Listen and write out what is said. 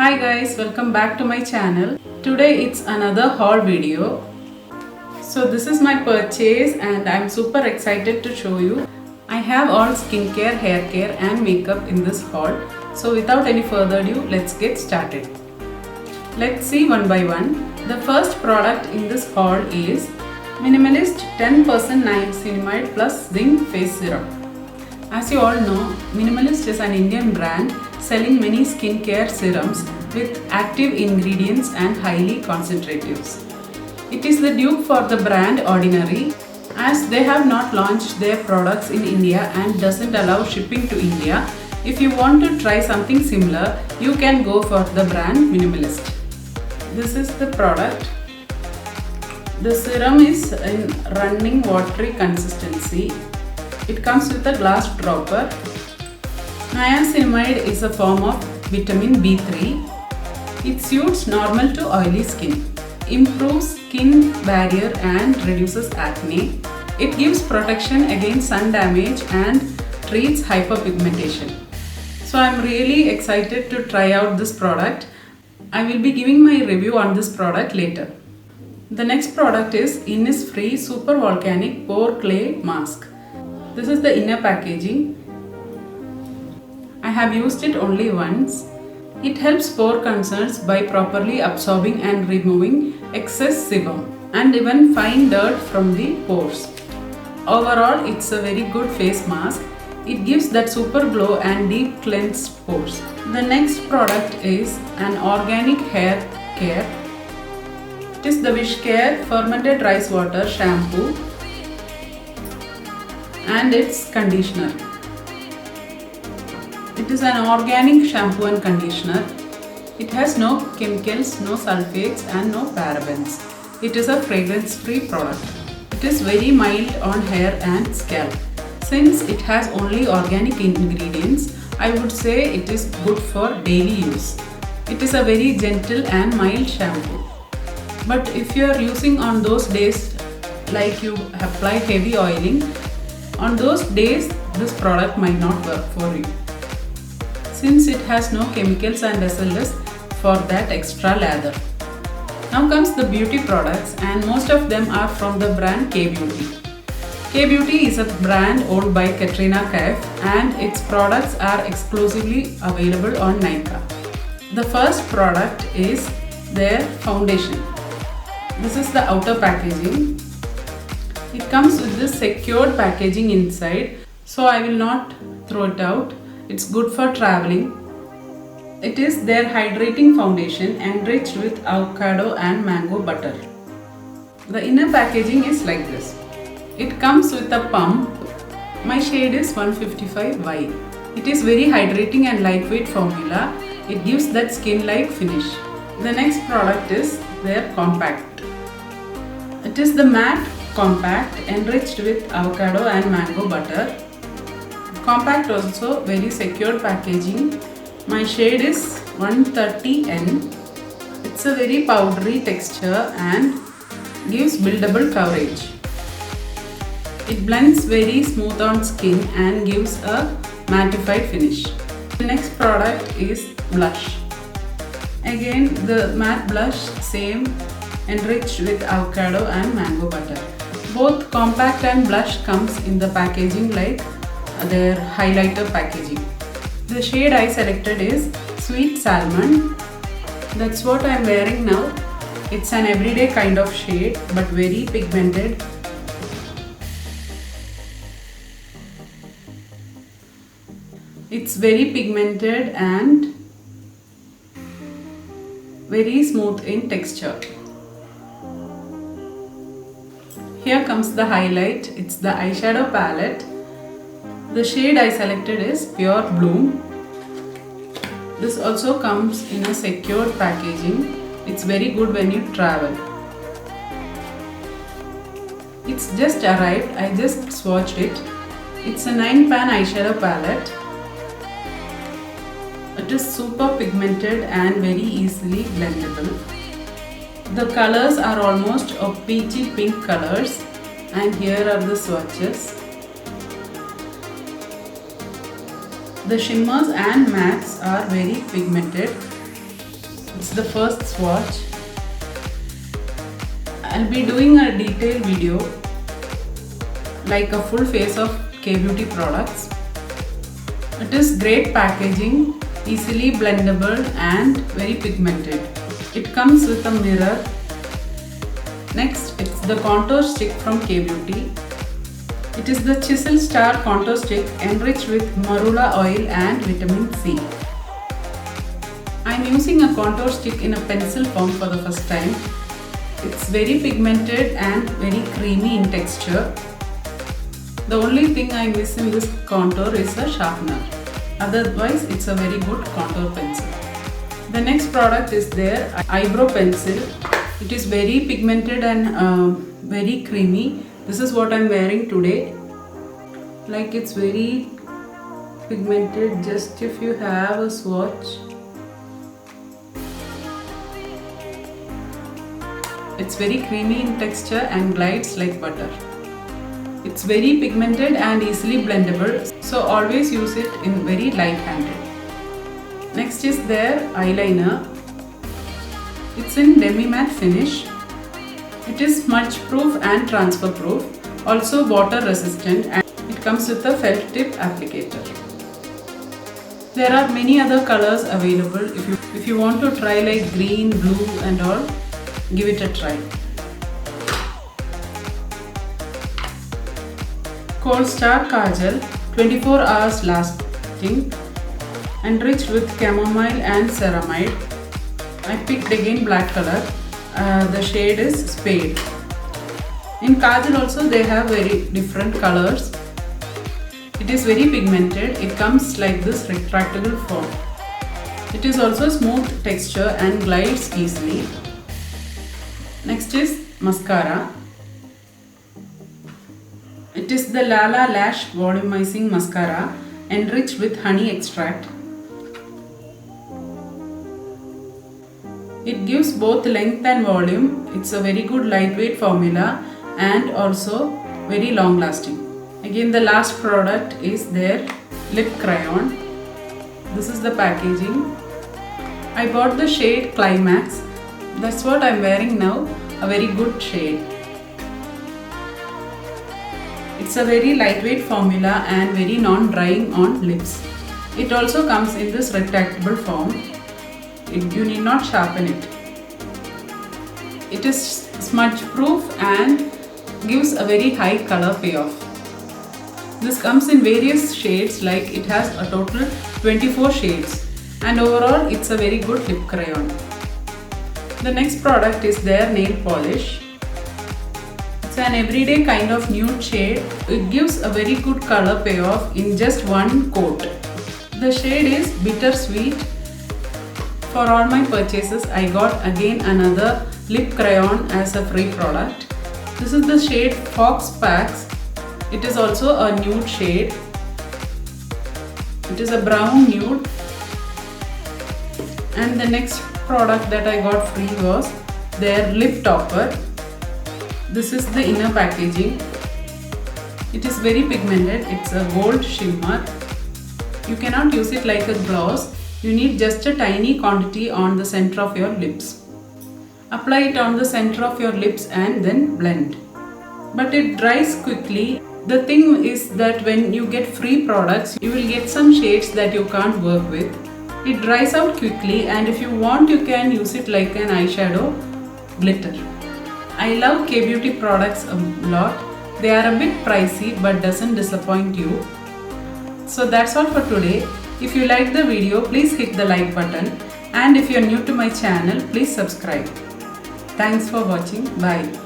Hi guys, welcome back to my channel. Today it's another haul video. So this is my purchase and I'm super excited to show you. I have all skincare, hair care and makeup in this haul. So without any further ado, let's get started. Let's see one by one. The first product in this haul is Minimalist 10% Niacinamide plus Zinc Face Serum. As you all know, Minimalist is an Indian brand selling many skincare serums with active ingredients and highly concentratives. It is the dupe for the brand Ordinary, as they have not launched their products in India and doesn't allow shipping to India. If you want to try something similar, you can go for the brand Minimalist. This is the product. The serum is in running watery consistency. It comes with a glass dropper. Niacinamide is a form of vitamin B3. It suits normal to oily skin, improves skin barrier and reduces acne. It gives protection against sun damage and treats hyperpigmentation. So I'm really excited to try out this product. I will be giving my review on this product later. The next product is Innisfree Super Volcanic Pore Clay Mask. This is the inner packaging. I have used it only once. It helps pore concerns by properly absorbing and removing excess sebum and even fine dirt from the pores. Overall, it's a very good face mask. It gives that super glow and deep cleansed pores. The next product is an organic hair care. It is the Wishcare Fermented Rice Water Shampoo and its conditioner. It is an organic shampoo and conditioner. It has no chemicals, no sulfates and no parabens. It is a fragrance-free product. It is very mild on hair and scalp. Since it has only organic ingredients, I would say it is good for daily use. It is a very gentle and mild shampoo. But if you are using on those days like you apply heavy oiling, on those days this product might not work for you, since it has no chemicals and SLS for that extra lather. Now comes the beauty products, and most of them are from the brand K-Beauty. K-Beauty is a brand owned by Katrina Kaif and its products are exclusively available on Nykaa. The first product is their foundation. This is the outer packaging. It comes with this secured packaging inside, so I will not throw it out. It's good for traveling. It is their hydrating foundation enriched with avocado and mango butter. The inner packaging is like this. It comes with a pump. My shade is 155Y. It is very hydrating and lightweight formula. It gives that skin-like finish. The next product is their compact. It is the matte compact enriched with avocado and mango butter. Compact also very secure packaging. My shade is 130N. It's a very powdery texture and gives buildable coverage. It blends very smooth on skin and gives a mattified finish. The next product is blush. Again the matte blush, same, enriched with avocado and mango butter. Both compact and blush comes in the packaging like their highlighter packaging. The shade I selected is Sweet Salmon. That's what I am wearing now. It's an everyday kind of shade but very pigmented. It's very pigmented and very smooth in texture. Here comes the highlight. It's the eyeshadow palette. The shade I selected is Pure Bloom. This also comes in a secured packaging. It's very good when you travel. It's just arrived. I just swatched it. It's a 9-pan eyeshadow palette. It is super pigmented and very easily blendable. The colors are almost of peachy pink colors, and here are the swatches. The shimmers and mattes are very pigmented. the first swatch. I'll be doing a detailed video like a full face of K-Beauty products. It is great packaging, easily blendable and very pigmented. It comes with a mirror. Next, it's the contour stick from K-Beauty. It is the Chisel Star contour stick enriched with marula oil and vitamin C. I am using a contour stick in a pencil form for the first time. It's very pigmented and very creamy in texture. The only thing I miss in this contour is a sharpener. Otherwise, it's a very good contour pencil. The next product is their eyebrow pencil. It is very pigmented and very creamy. This is what I am wearing today. Like, it's very pigmented. Just if you have a swatch, it's very creamy in texture and glides like butter. It's very pigmented and easily blendable, so always use it in very light-handed. Next is their eyeliner. It's in demi-matte finish. It is smudge-proof and transfer-proof, also water-resistant, and it comes with a felt tip applicator. There are many other colors available. If you want to try like green, blue and all, give it a try. Kohl Star Kajal, 24 hours lasting, enriched with chamomile and ceramide. I picked again black color. The shade is Spade. In Kajal also they have very different colors. It is very pigmented. It comes like this retractable form. It is also smooth texture and glides easily. Next is mascara. It is the Lala Lash Volumizing Mascara enriched with honey extract. It gives both length and volume. It's a very good lightweight formula and also very long lasting. Again, the last product is their lip crayon. This is the packaging. I bought the shade Climax. That's what I'm wearing now, a very good shade. It's a very lightweight formula and very non-drying on lips. It also comes in this retractable form. You need not sharpen it. It is smudge proof and gives a very high color payoff. This comes in various shades, like it has a total 24 shades, and overall it's a very good lip crayon. The next product is their nail polish. It's an everyday kind of nude shade. It gives a very good color payoff in just one coat. The shade is Bittersweet. For all my purchases, I got again another lip crayon as a free product. This is the shade Fox Pax. It is also a nude shade. It is a brown nude. And the next product that I got free was their lip topper. This is the inner packaging. It is very pigmented. It's a gold shimmer. You cannot use it like a gloss. You need just a tiny quantity on the center of your lips. Apply it on the center of your lips and then blend. But it dries quickly. The thing is that when you get free products, you will get some shades that you can't work with. It dries out quickly, and if you want, you can use it like an eyeshadow glitter. I love K-Beauty products a lot. They are a bit pricey but doesn't disappoint you. So that's all for today. If you liked the video, please hit the like button, and if you are new to my channel, please subscribe. Thanks for watching. Bye.